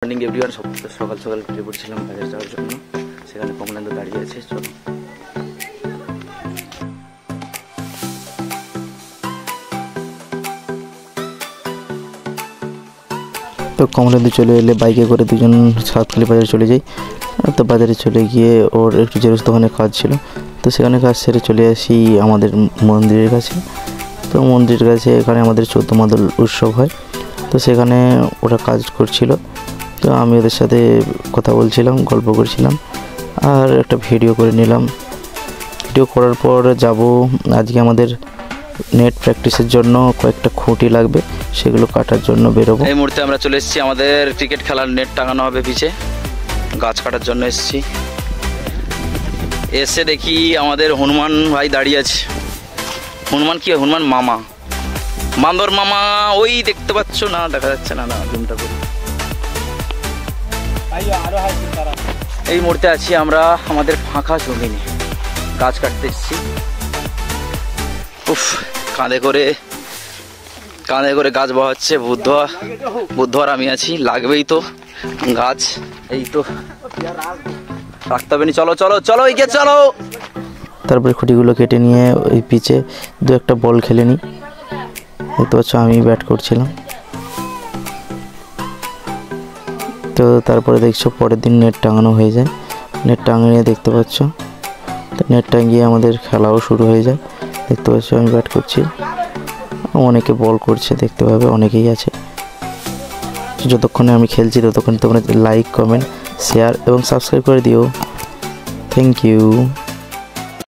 Morning everyone. সকাল সকাল উঠে পড়ছিলাম কাজে যাওয়ার জন্য। সেখানে কমলেন্দু দাঁড়িয়ে আছে, চলো। তো কমলেন্দু চলে এলে বাইকে করে দুজন সাতখালি বাজারে চলে যাই। তো বাজারে চলে গিয়ে ওর একটু জেরক্স দোকানে কাজ ছিল, তো সেখানে কাজ সেরে চলে আসি আমাদের মন্দিরের কাছে। তো মন্দিরের কাছে এখানে আমাদের 14 মাদল উৎসব হয়, তো সেখানে ওরা কাজ করছিল। তো আমি ওদের সাথে কথা বলছিলাম, গল্প করছিলাম আর একটা ভিডিও করে নিলাম। ভিডিও করার পর যাব, আজকে আমাদের নেট প্র্যাকটিসের জন্য কয়েকটা খুঁটি লাগবে, সেগুলো কাটার জন্য বেরোবো। এই মুহূর্তে আমরা চলে এসেছি, আমাদের ক্রিকেট খেলার নেট টাঙানো হবে পিছে, গাছ কাটার জন্য এসেছি। এসে দেখি আমাদের হনুমান ভাই দাঁড়িয়ে আছে। হনুমান কি? হনুমান মামা, বান্দর মামা। ওই দেখতে পাচ্ছ না? দেখা যাচ্ছে না, জুমটা করে। এই মুহূর্তে আছি আমরা আমাদের ফাঁকা জমি নিয়ে, গাছ কাটতে এসেছি। উফ, কাঁধে করে গাছ বহাচ্ছে বুদ্ধ আর আমি আছি। লাগবেই তো গাছ, এই তো রাখতে হবে। চলো চলো চলো, এগিয়ে চলো। তারপরে খুঁটিগুলো কেটে নিয়ে ওই পিচে দু একটা বল খেলে নিই। দেখতে পাচ্ছ আমি ব্যাট করছিলাম। তো তারপরে দেখছো পরের দিন নেট টাঙানো হয়ে যায়। নেট টাঙিয়ে দেখতে পাচ্ছ, তো নেট টাঙিয়ে আমাদের খেলাও শুরু হয়ে যায়। দেখতে পাচ্ছ আমি ব্যাট করছি, অনেকে বল করছে, দেখতে পাবে অনেকেই আছে। যতক্ষণে আমি খেলছি ততক্ষণ তোমরা লাইক, কমেন্ট, শেয়ার এবং সাবস্ক্রাইব করে দিও। Thank you.